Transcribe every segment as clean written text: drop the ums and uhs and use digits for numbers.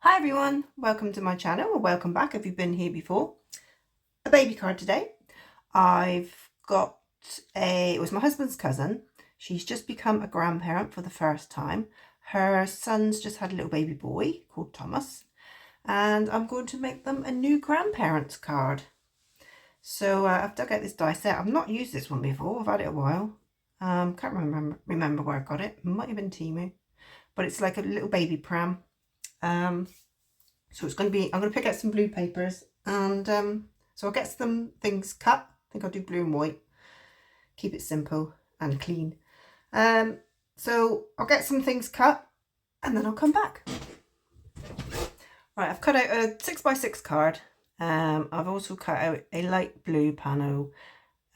Hi everyone, welcome to my channel, or welcome back if you've been here before. A baby card today. I've got it was my husband's cousin. She's just become a grandparent for the first time. Her son's just had a little baby boy called Thomas, and I'm going to make them a new grandparents card. So I've dug out this die set. I've not used this one before, I've had it a while. Can't remember where I got it. Might have been Temu, but it's like a little baby pram. So it's going to be, I'm going to pick out some blue papers, and so I'll get some things cut. I think I'll do blue and white, keep it simple and clean. So I'll get some things cut and then I'll come back. Right, I've cut out a 6x6 card. I've also cut out a light blue panel,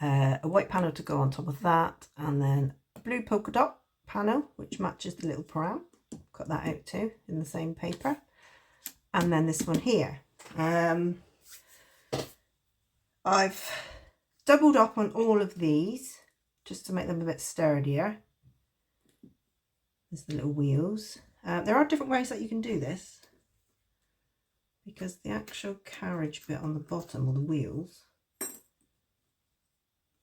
a white panel to go on top of that, and then a blue polka dot panel which matches the little pram. Cut that out too in the same paper. And then this one here. I've doubled up on all of these just to make them a bit sturdier. There's the little wheels. There are different ways that you can do this, because the actual carriage bit on the bottom, or the wheels,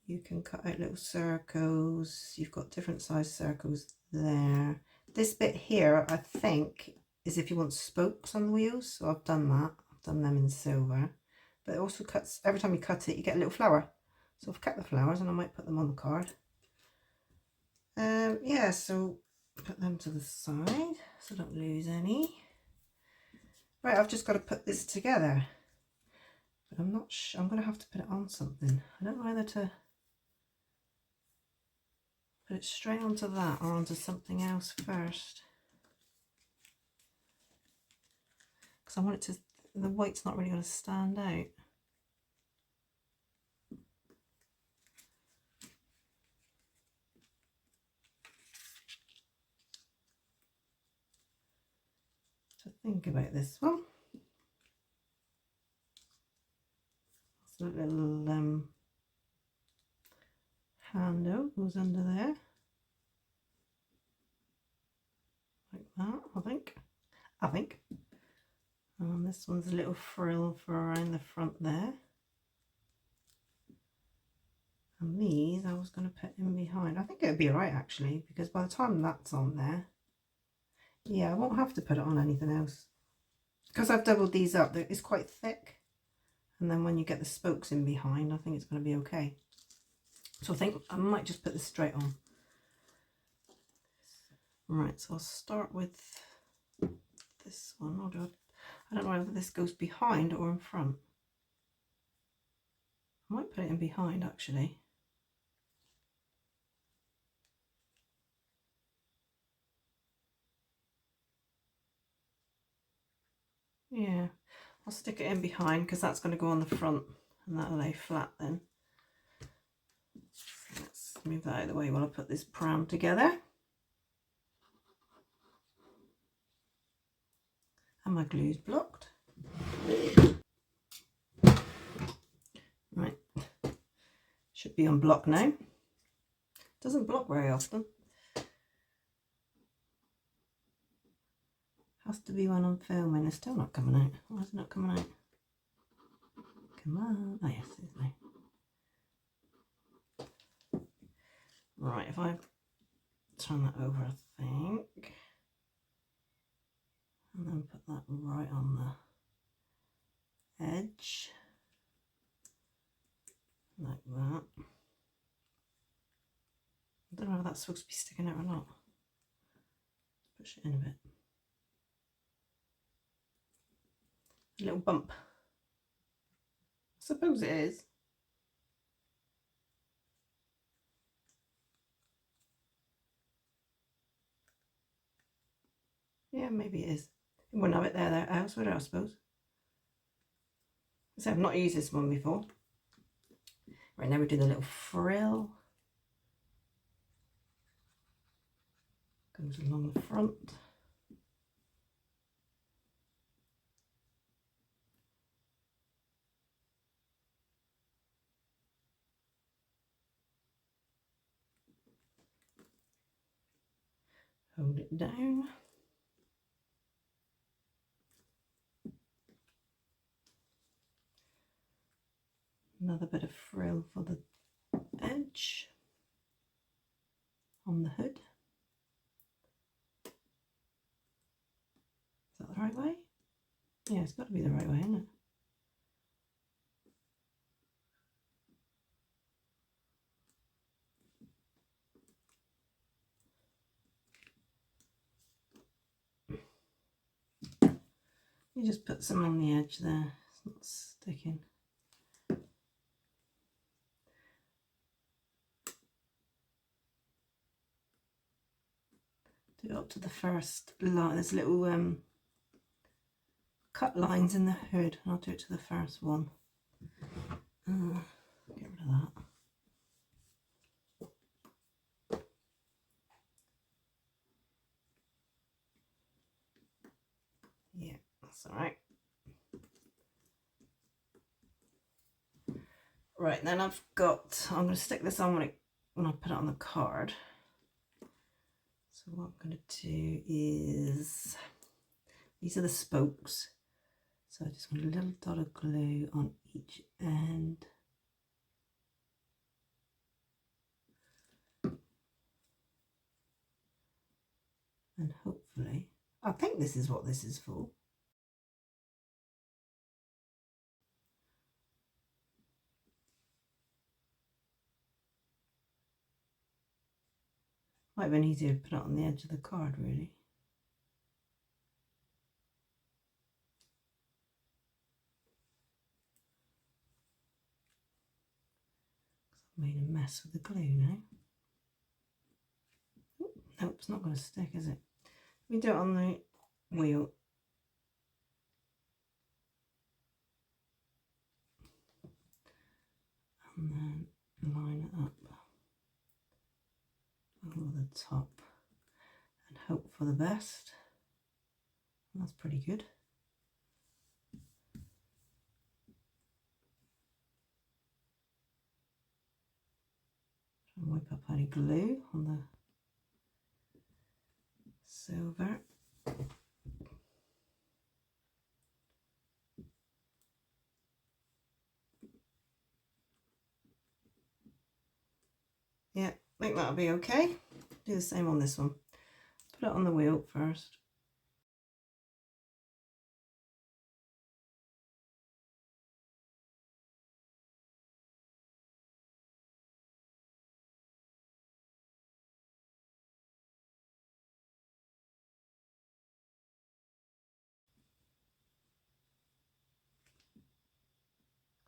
you can cut out little circles. You've got different size circles there. This bit here, I think, is if you want spokes on the wheels, so I've done that. I've done them in silver, but it also cuts, every time you cut it you get a little flower, so I've cut the flowers and I might put them on the card. Yeah, so put them to the side so I don't lose any. Right, I've just got to put this together, but I'm not sure. I'm going to have to put it on something. I don't know whether to put it straight onto that or onto something else first, because I want it to, the white's not really going to stand out. To think about this one. So a little handle goes under there, like that, I think. And this one's a little frill for around the front there. And these I was going to put in behind. I think it would be alright actually, because by the time that's on there, yeah, I won't have to put it on anything else. Because I've doubled these up, it's quite thick. And then when you get the spokes in behind, I think it's going to be okay. So I think I might just put this straight on. Right, so I'll start with this one. Or I don't know whether this goes behind or in front. I might put it in behind actually. Yeah, I'll stick it in behind because that's going to go on the front and that'll lay flat then. So let's move that out of the way while I put this pram together. And my glue's blocked. Right, should be unblocked now. Doesn't block very often. Has to be when I'm filming. It's still not coming out. Why is it not coming out? Come on. Oh yes, it is now. Right, if I turn that over, I think, and then put that right on the edge, like that. I don't know if that's supposed to be sticking out or not. Push it in a bit. A little bump. I suppose it is. Yeah, maybe it is. You wouldn't have it there else, would it, I suppose? So I've not used this one before. Right, now we do the little frill. Goes along the front. Hold it down. go for the edge on the hood. Is that the right way? Yeah, it's got to be the right way, isn't it? You just put some on the edge there, it's not sticking. Do it up to the first line. There's little cut lines in the hood. I'll do it to the first one. Get rid of that. Yeah, that's all right. Right, then I'm going to stick this on when I put it on the card. So what I'm going to do is, these are the spokes. So I just want a little dot of glue on each end. And hopefully, I think this is what this is for. Might have been easier to put it on the edge of the card, really. I've made a mess with the glue now. Nope, it's not going to stick, is it? We do it on the wheel. And then line it up over the top and hope for the best. That's pretty good. And wipe up any glue on the silver. Yeah, I think that'll be okay. Do the same on this one. Put it on the wheel first.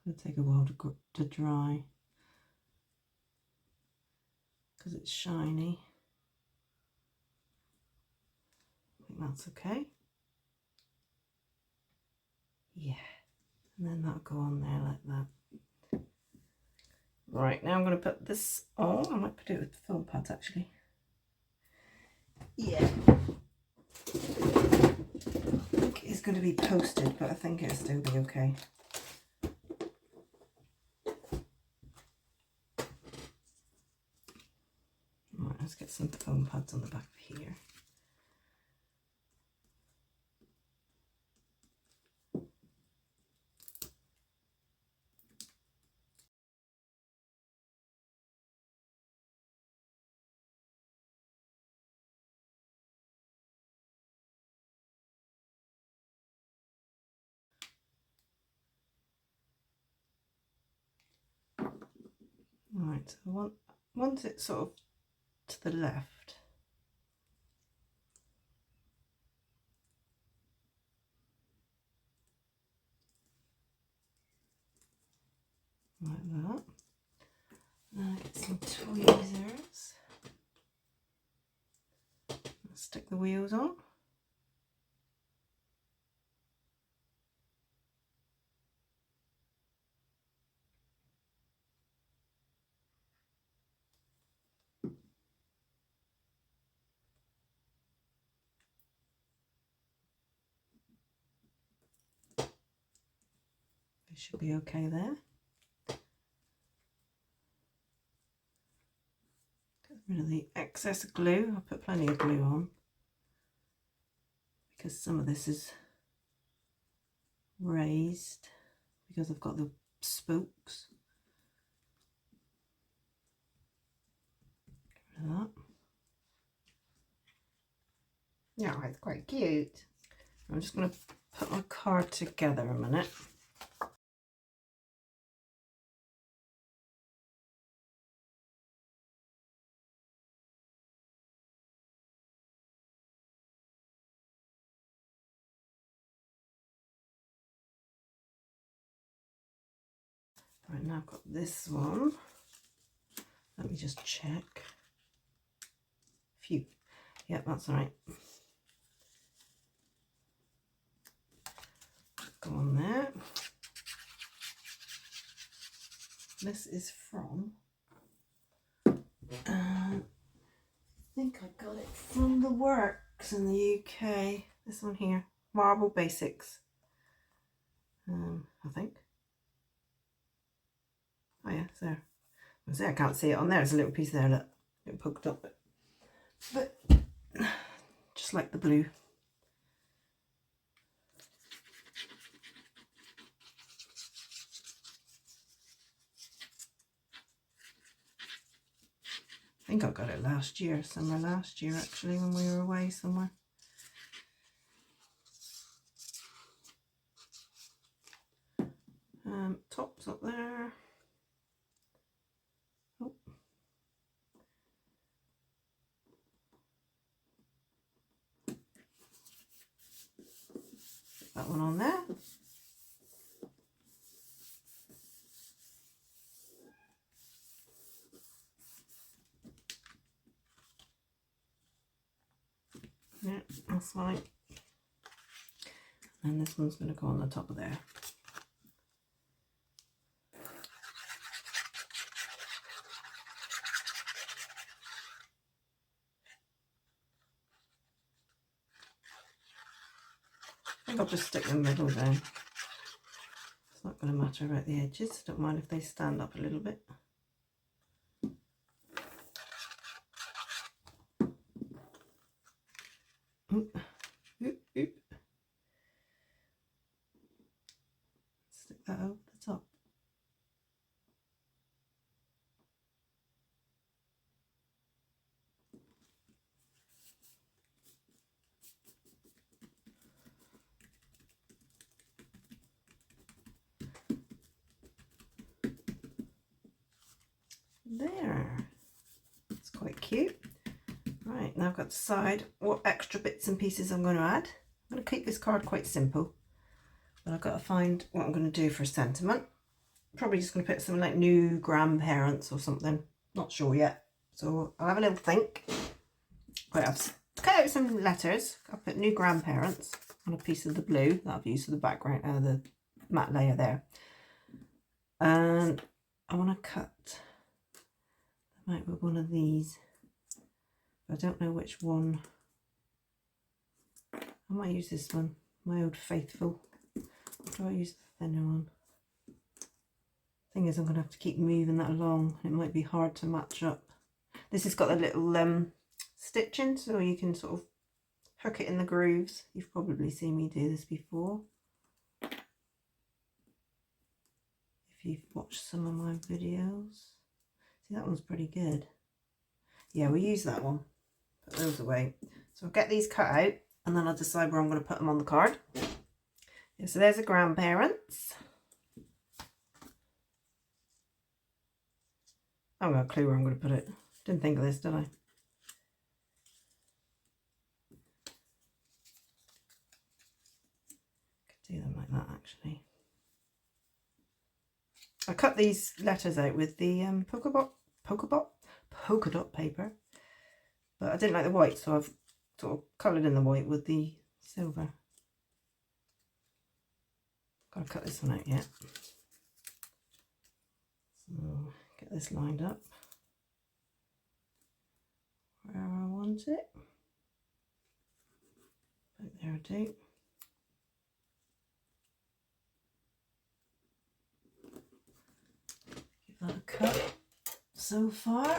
It'll take a while to dry because it's shiny. I think that's okay. Yeah, and then that'll go on there like that. Right, now I'm going to put this on. I might put it with film pads actually. Yeah. I think it's going to be posted, but I think it'll still be okay. Right, let's get some foam pads on the back of here. Right, so once it's sort of to the left, like that. Now get some tweezers. Stick the wheels on. It should be okay there. Get rid of the excess glue. I put plenty of glue on because some of this is raised because I've got the spokes. That. Yeah, it's quite cute. I'm just going to put my card together a minute. Right, now I've got this one. Let me just check. Phew. Yep, that's all right. Go on there. This is from, I think I got it from the Works in the UK. This one here, Marble Basics. I think. Oh yeah, it's there. I can't see it on there. There's a little piece there that it poked up, but just like the blue. I think I got it last year, summer last year actually, when we were away somewhere. Tops up there. Oh. Put that one on there. Yeah, that's fine. And this one's going to go on the top of there. I think I'll just stick the middle down. It's not going to matter about the edges. Don't mind if they stand up a little bit. Oop, oop, oop. Stick that over the top. There. It's quite cute. Right, now I've got to decide what extra bits and pieces I'm going to add. I'm going to keep this card quite simple, but I've got to find what I'm going to do for sentiment. Probably just going to put something like new grandparents or something. Not sure yet. So I'll have a little think. I've cut out some letters. I'll put new grandparents on a piece of the blue that I've used for the background, the matte layer there. And I want to cut them out with one of these. I don't know which one. I might use this one, my old faithful. Or do I use the thinner one? Thing is, I'm going to have to keep moving that along. It might be hard to match up. This has got a little stitching, so you can sort of hook it in the grooves. You've probably seen me do this before, if you've watched some of my videos. See, that one's pretty good. Yeah, we'll use that one. Put those away. So I'll get these cut out, and then I'll decide where I'm going to put them on the card. Yeah, so there's the grandparents. I haven't got a clue where I'm going to put it. Didn't think of this, did I? Could do them like that, actually. I cut these letters out with the polka dot paper, but I didn't like the white, so I've sort of coloured in the white with the silver. Got to cut this one out yet. So get this lined up where I want it. Right there I do. Give that a cut so far.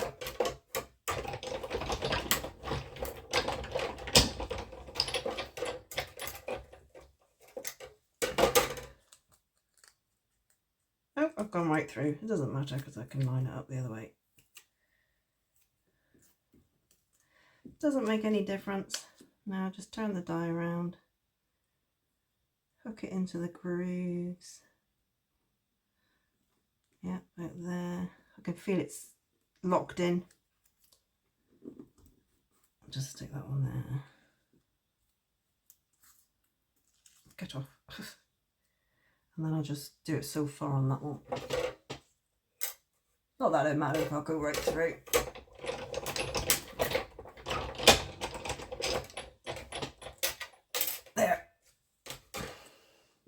Oh, I've gone right through. It doesn't matter because I can line it up the other way. Doesn't make any difference. Now just turn the die around, hook it into the grooves. Yeah, about there. I can feel it's locked in. I'll just stick that one there. Get off. And then I'll just do it so far on that one. Not that it matters if I'll go right through. There.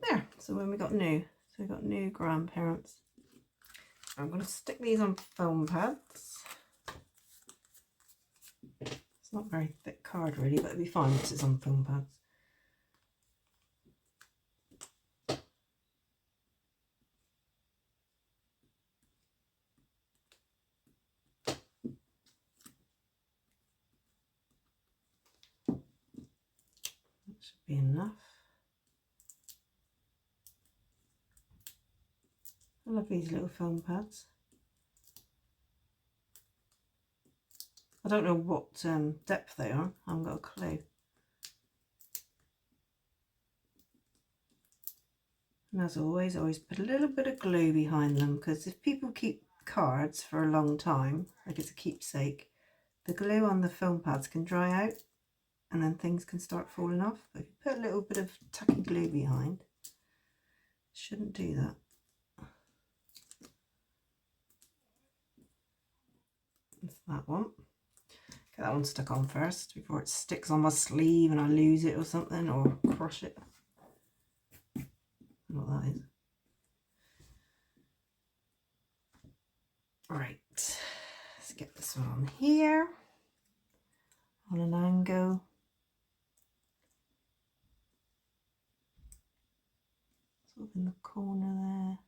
There. So when we got new. So we got new grandparents. I'm going to stick these on foam pads. It's not very thick card really, but it'll be fine once it's on foam pads. That should be enough. I love these little foam pads. I don't know what depth they are. I haven't got a clue. And as always put a little bit of glue behind them, because if people keep cards for a long time, like it's a keepsake, the glue on the foam pads can dry out and then things can start falling off. But if you put a little bit of tacky glue behind, shouldn't do that. That's that one. Get that one stuck on first before it sticks on my sleeve and I lose it or something, or crush it. I don't know what that is. Right, let's get this one on here on an angle. Sort of in the corner there.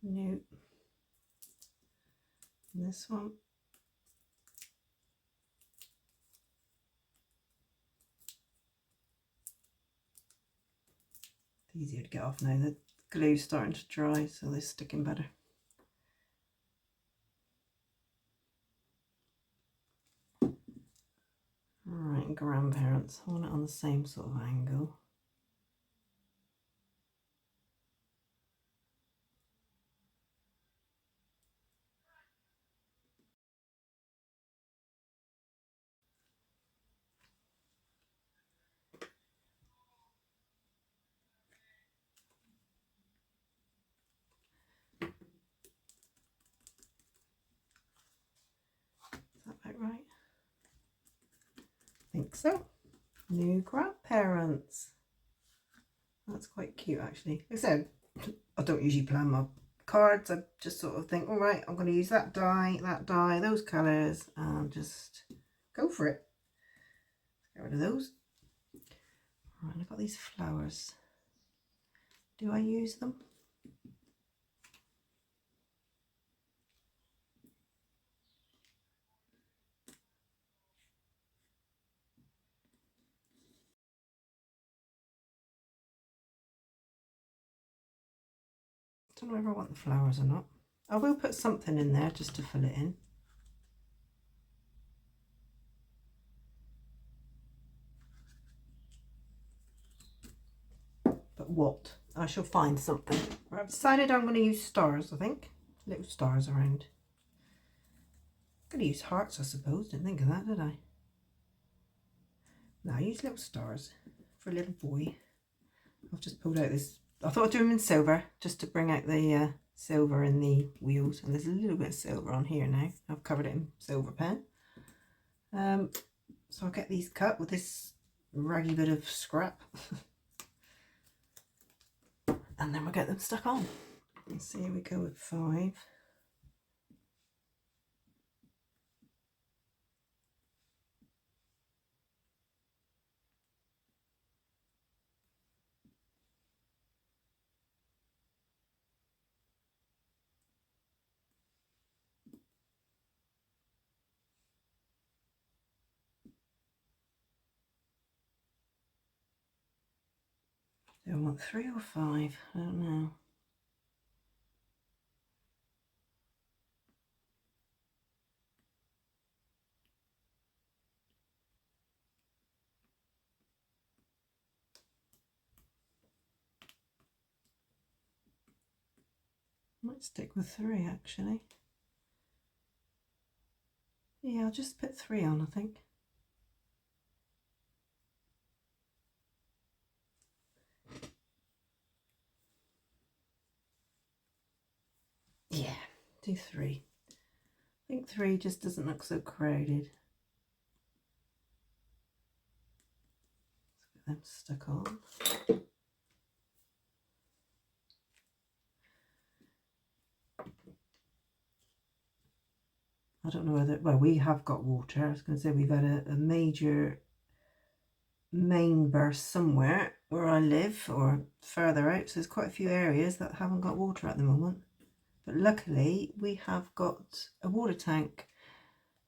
Nope. And this one. It's easier to get off now. The glue's starting to dry, so they're sticking better. Alright, grandparents. I want it on the same sort of angle. Is that about right? I think so. New grandparents. That's quite cute actually. Like I said, I don't usually plan my cards. I just sort of think, all right, I'm going to use that die, those colours, and just go for it. Get rid of those. All right, I've got these flowers. Do I use them? Don't know if I want the flowers or not. I will put something in there just to fill it in. But what? I shall find something. I've decided I'm going to use stars, I think. Little stars around. Could use hearts, I suppose. Didn't think of that, did I? No, I use little stars for a little boy. I've just pulled out this. I thought I'd do them in silver, just to bring out the silver in the wheels. And there's a little bit of silver on here now. I've covered it in silver pen. So I'll get these cut with this raggy bit of scrap. And then we'll get them stuck on. Let's see, here we go with 5. Do I want 3 or 5? I don't know. Might stick with 3 actually. Yeah, I'll just put 3 on, I think. Yeah, do 3. I think 3 just doesn't look so crowded. Let's get them stuck on. I don't know whether, well, we have got water. I was going to say we've had a major main burst somewhere where I live or further out. So there's quite a few areas that haven't got water at the moment. But luckily we have got a water tank.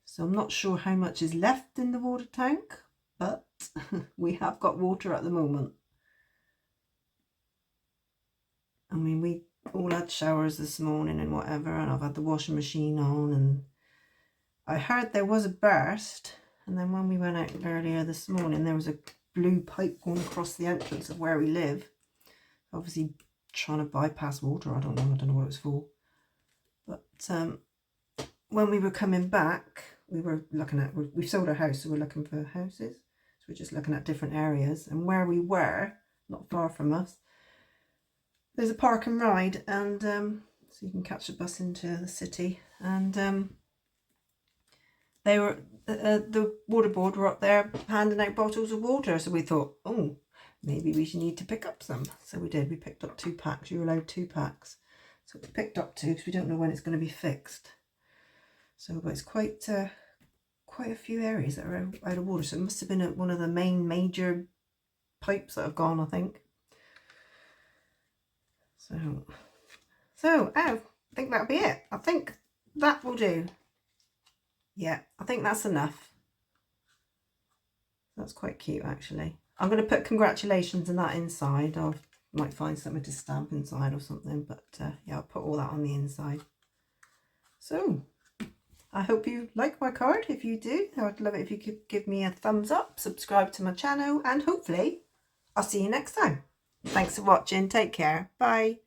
So I'm not sure how much is left in the water tank, but we have got water at the moment. I mean, we all had showers this morning and whatever, and I've had the washing machine on, and I heard there was a burst, and then when we went out earlier this morning, there was a blue pipe going across the entrance of where we live. Obviously trying to bypass water, I don't know what it was for. But when we were coming back, we were looking at, we've sold our house, so we're looking for houses. So we're just looking at different areas, and where we were, not far from us, there's a park and ride, and so you can catch a bus into the city, and they were the water board were up there handing out bottles of water, so we thought, oh, maybe we should need to pick up some. So we did. We picked up 2 packs. You're allowed 2 packs, so we picked up 2 because we don't know when it's going to be fixed. So, but it's quite a few areas that are out of water. So it must have been one of the main major pipes that have gone, I think. So I think that'll be it. I think that will do. Yeah, I think that's enough. That's quite cute, actually. I'm going to put congratulations in that inside. I might find something to stamp inside or something, but yeah, I'll put all that on the inside. So I hope you like my card. If you do, I'd love it if you could give me a thumbs up, subscribe to my channel, and hopefully I'll see you next time. Thanks for watching. Take care. Bye.